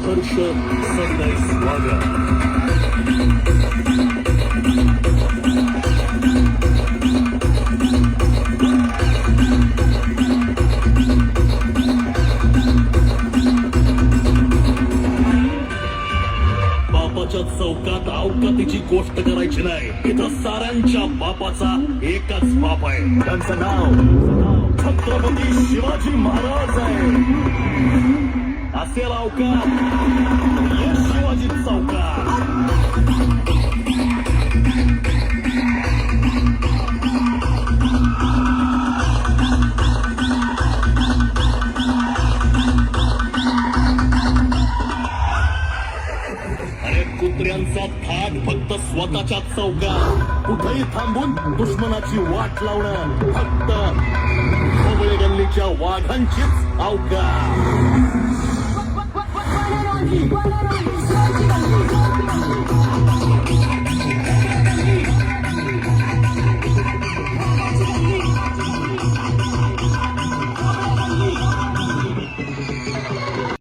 सहर्ष सदैव स्वागत. बापाच्या चौकात अवकातीची गोष्ट करायची नाही. इथं साऱ्यांच्या बापाचा एकच बाप आहे. त्यांचं नाव छत्रपती शिवाजी महाराज आहे. असेल अवकात हे शिवाजी चौकात. कुत्र्यांचा थाट फक्त स्वतःच्या चौकात. कुठेही थांबून दुश्मनाची वाट लावणं फक्त खोबळे गल्लीच्या वाघांचीच अवकाश.